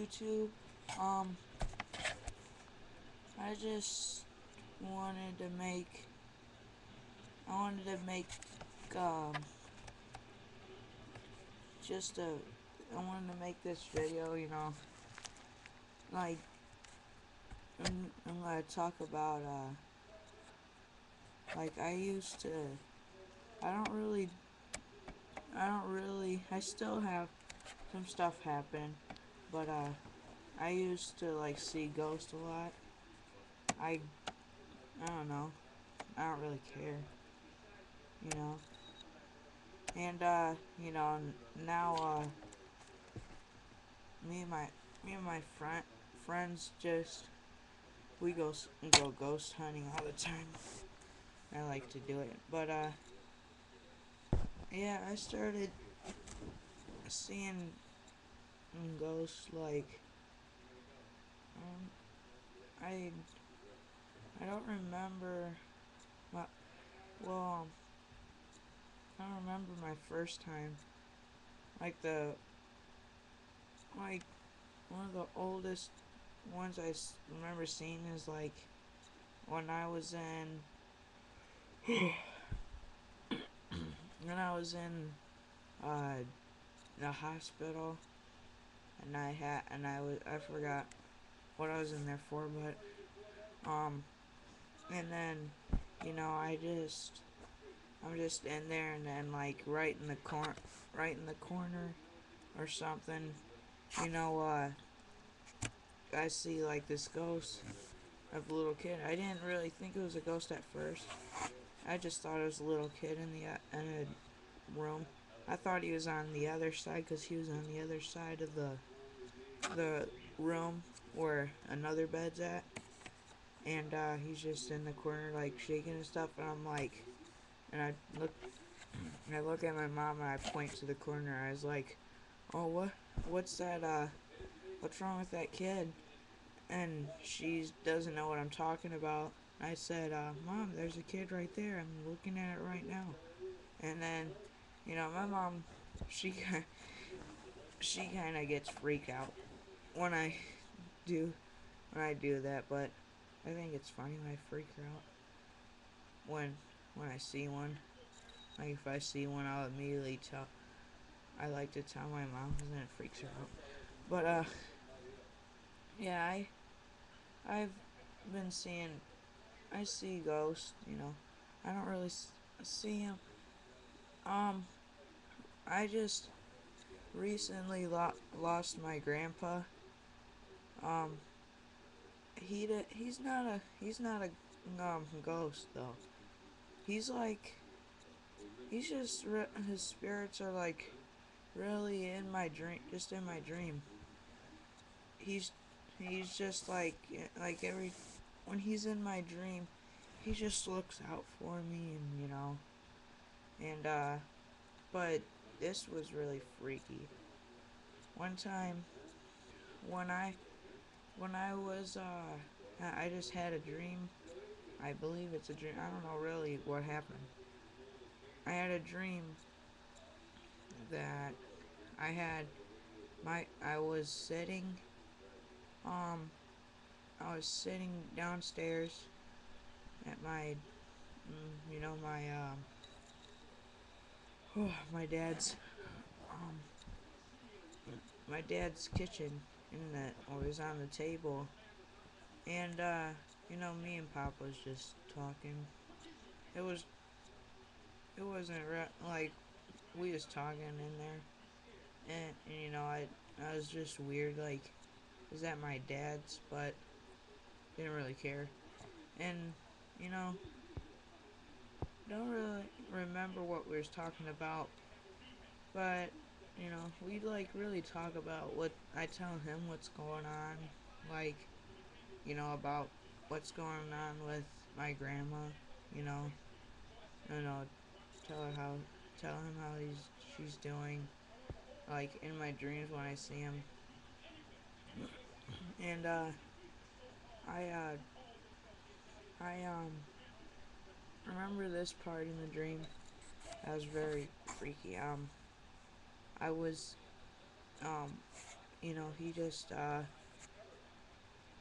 YouTube. Um, I just wanted to make, I wanted to make, um, just a, I wanted to make this video, like, I'm gonna talk about, like, I don't really, I still have some stuff happen, but, I used to, like, see ghosts a lot. I, I don't know, I don't really care, you know, and, now, me and my, friends just, we go ghost hunting all the time. I like to do it, but, yeah, I started seeing ghosts, like, um, I, I don't remember, my, well, I don't remember my first time, like, like, one of the oldest ones remember seeing is, like, when I was in, when I was in, the hospital, and I forgot what I was in there for, but, and then, I'm just in there, and then, like, right in the corner, or something, you know, I see, like, this ghost of a little kid. I didn't really think it was a ghost at first. I just thought it was a little kid in a room. I thought he was on the other side, because he was on the other side of the room where another bed's at, and he's just in the corner, like, shaking and stuff, and I'm like, and I look at my mom, and I point to the corner. I was like, oh, what's that, what's wrong with that kid? And she doesn't know what I'm talking about. I said, Mom, there's a kid right there. I'm looking at it right now. And then, my mom, she she kind of gets freaked out when do I do that, but I think it's funny when I freak her out when I see one. Like, if I see one, I'll immediately tell. I like to tell my mom, and then it freaks her out. But yeah, I've been seeing. I see ghosts. I don't really see them. Um, I just recently lost my grandpa. Um, he's not a ghost though. He's like he's just his spirits are, like, really in my dream, just in my dream. He's just like every when he's in my dream, he just looks out for me, and but this was really freaky. One time when I was I just had a dream. I believe it's a dream. I don't know really what happened. I had a dream that I had I was sitting um downstairs at my my my dad's um kitchen, and that was on the table, and me and Pop was just talking. It was it wasn't like we was talking in there, and I was just weird, like, is that my dad's? But didn't really care, and you know don't really remember what we was talking about, but we, like, really talk about what I tell him what's going on, like, about what's going on with my grandma, you know, you know, tell her how, tell him how she's doing, like, in my dreams when I see him, and I I remember this part in the dream that was very freaky. I was um he just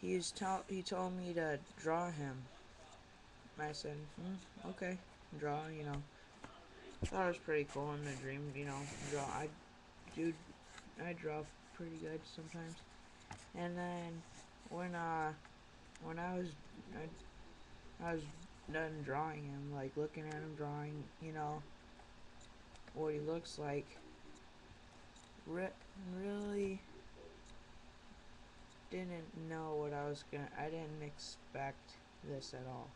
he told me to draw him. I said, okay, draw. Thought it was pretty cool in the dream. Draw. Do I draw pretty good sometimes. And then when when I was done drawing him, like looking at him drawing, what he looks like, really didn't know what I didn't expect this at all.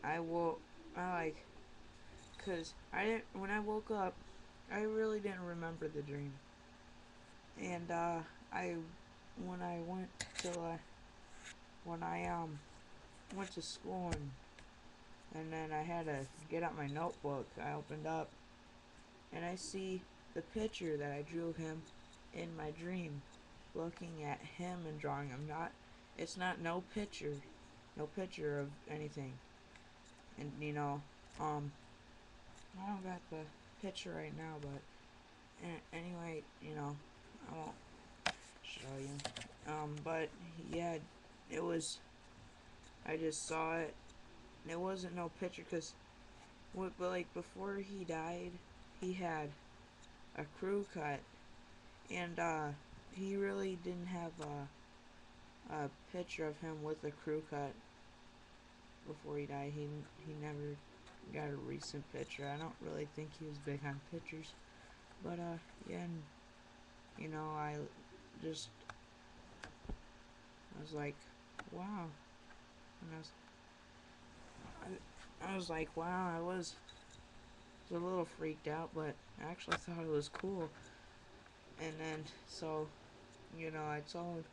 I will, I like, cause I didn't, when I woke up, I really didn't remember the dream. And, I, when I went to, when I, went to school and then I had to get out my notebook, I opened up and I see the picture that I drew of him in my dream, looking at him and drawing him. It's not no picture of anything. And I don't got the picture right now, but anyway, I won't show you. But yeah, it was. I just saw it. It wasn't no picture, but like before he died, he had a crew cut, and he really didn't have a picture of him with a crew cut before he died. He never got a recent picture. I don't really think he was big on pictures, but yeah, and I just I was like, wow, and I was like, wow, was a little freaked out, but I actually thought it was cool. And then so I told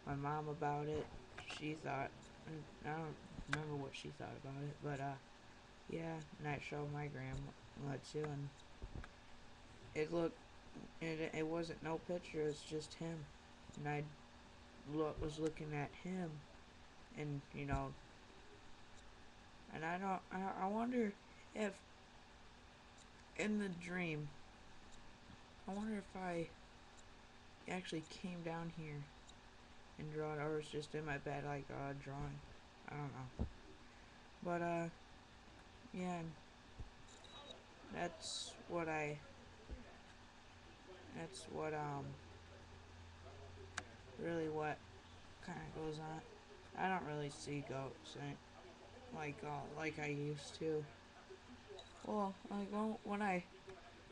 my mom about it. She thought, and I don't remember what she thought about it, but yeah, and I showed my grandma too, and it wasn't no picture, it's just him, and was looking at him, and and I wonder if in the dream, I wonder if I actually came down here and draw it, or it's just in my bed like drawing. I don't know, but yeah, that's what I that's what really what kind of goes on. I don't really see goats like I used to. Well, like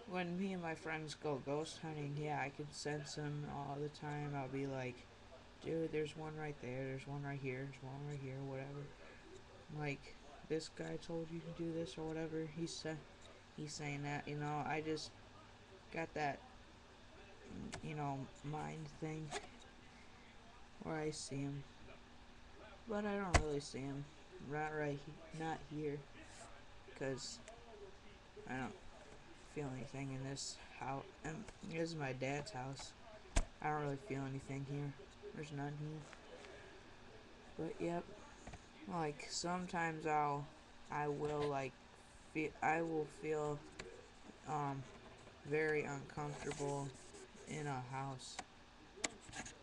when me and my friends go ghost hunting, yeah, I can sense them all the time. I'll be like, dude, there's one right there, there's one right here, there's one right here, whatever. Like this guy told you to do this or whatever. He's saying that. I just got that mind thing where I see him, but I don't really see him. Not here, because I don't feel anything in this house. And this is my dad's house. I don't really feel anything here. There's none here. But yep, like sometimes I will I will feel um very uncomfortable in a house.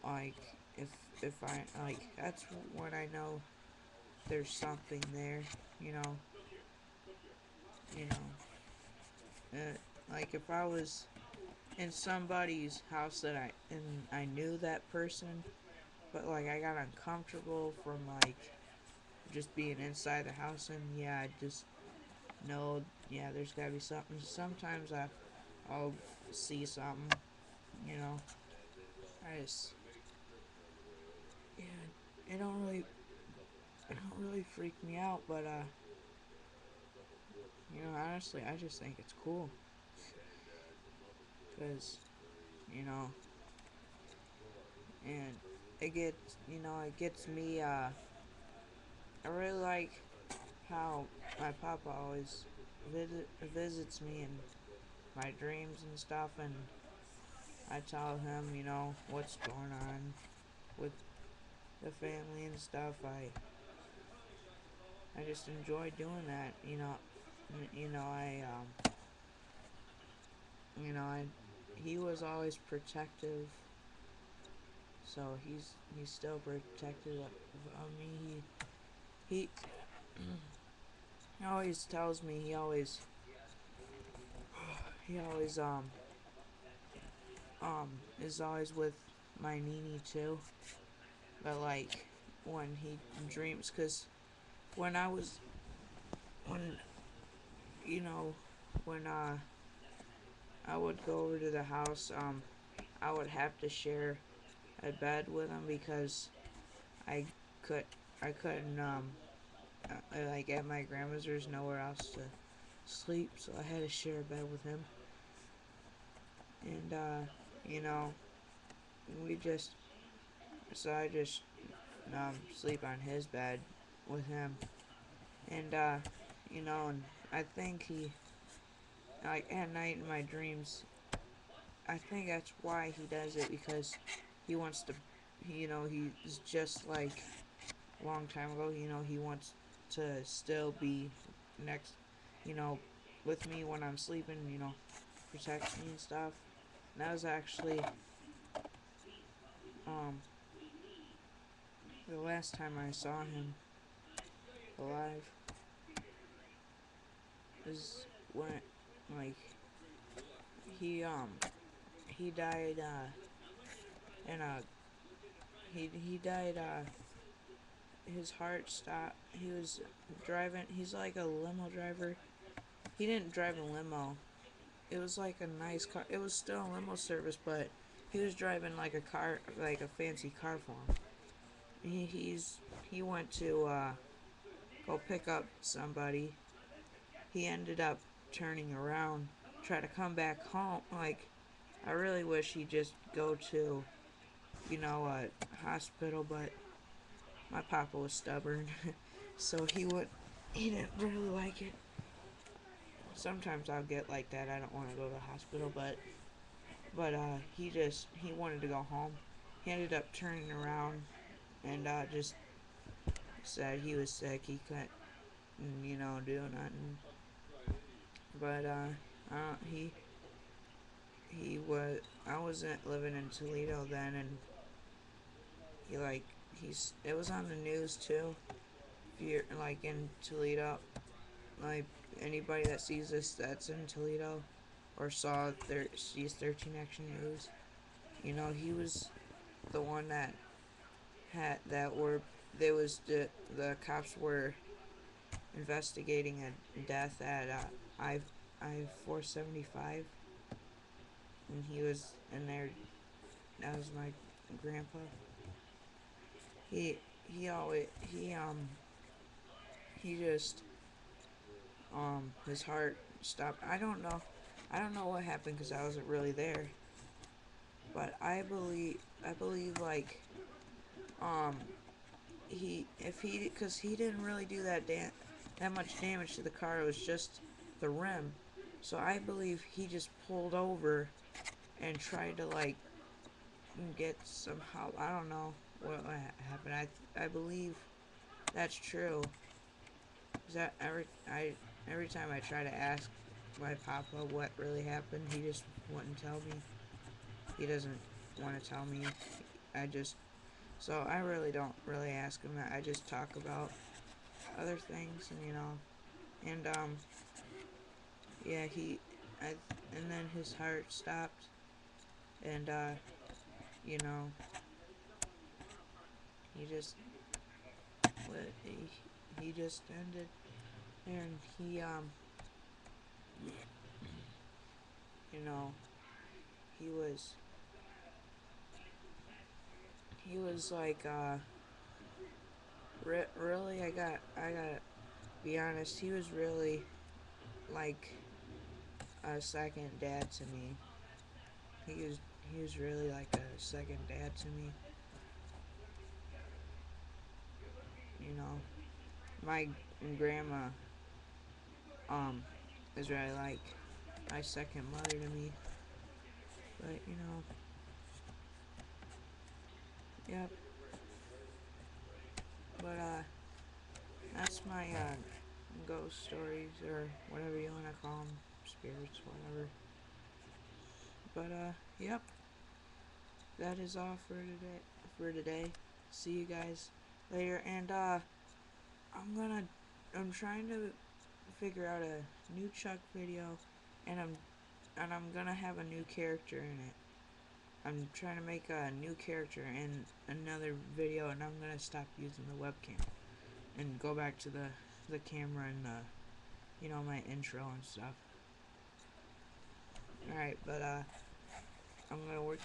Like if I like that's when I know there's something there. You know, you know. Like if I was in somebody's house and I knew that person, but like I got uncomfortable from like just being inside the house, and yeah, I just know, yeah, there's gotta be something. Sometimes I'll see something, you know. I just yeah, it don't really freak me out, but honestly, I just think it's cool, cause you know, and it gets me. I really like how my papa always visits me in my dreams and stuff, and I tell him, what's going on with the family and stuff. I just enjoy doing that, I you know I he was always protective So he's still protected of me. He always tells me he always is always with my Nini too. But like when he dreams, cause when I was when you know when I would go over to the house, I would have to share a bed with him because I could I couldn't like at my grandma's there's nowhere else to sleep, so I had to share a bed with him. And you know, we just so I just sleep on his bed with him. And and I think he like at night in my dreams, I think that's why he does it because he wants to he's just like a long time ago, he wants to still be next, you know, with me when I'm sleeping, protects me and stuff. And that was actually um the last time I saw him alive is when like he he died in a he died his heart stopped. He was driving, he's like a limo driver. He didn't drive a limo. It was like a nice car. It was still a limo service, but he was driving like a car, like a fancy car for him. He went to go pick up somebody. He ended up turning around, try to come back home. Like I really wish he'd just go to a hospital, but my papa was stubborn, so he didn't really like it. Sometimes I'll get like that. I don't want to go to the hospital, but he wanted to go home. He ended up turning around and just said he was sick. He couldn't do nothing. But he was I wasn't living in Toledo then, and he's it was on the news too. If you're like in Toledo, like anybody that sees this that's in Toledo or sees 13 Action News, he was the one that had that were there was the cops were investigating a death at I 475, and he was in there. That was my grandpa. He always he just his heart stopped. I don't know what happened because I wasn't really there, but I believe like um he if he because he didn't really do that much damage to the car. It was just the rim, so I believe he just pulled over and tried to like get some help. I don't know what happened. I believe that's true. Is that every time I try to ask my papa what really happened, he just wouldn't tell me. He doesn't want to tell me. I just so I really don't really ask him that. I just talk about other things, and yeah, I, and then his heart stopped, and you know, he just he just ended there, and you know, he was like really I gotta be honest, he was really like a second dad to me. He was really like a second dad to me. You know, my grandma um is really like my second mother to me. But yep. But that's my ghost stories or whatever you wanna call them, spirits, whatever. But yep. that is all for today. See you guys later, and I'm trying to figure out a new Chuck video, and I'm gonna have a new character in it. I'm trying to make a new character in another video, and I'm gonna stop using the webcam and go back to the camera and my intro and stuff. Alright, but I'm gonna work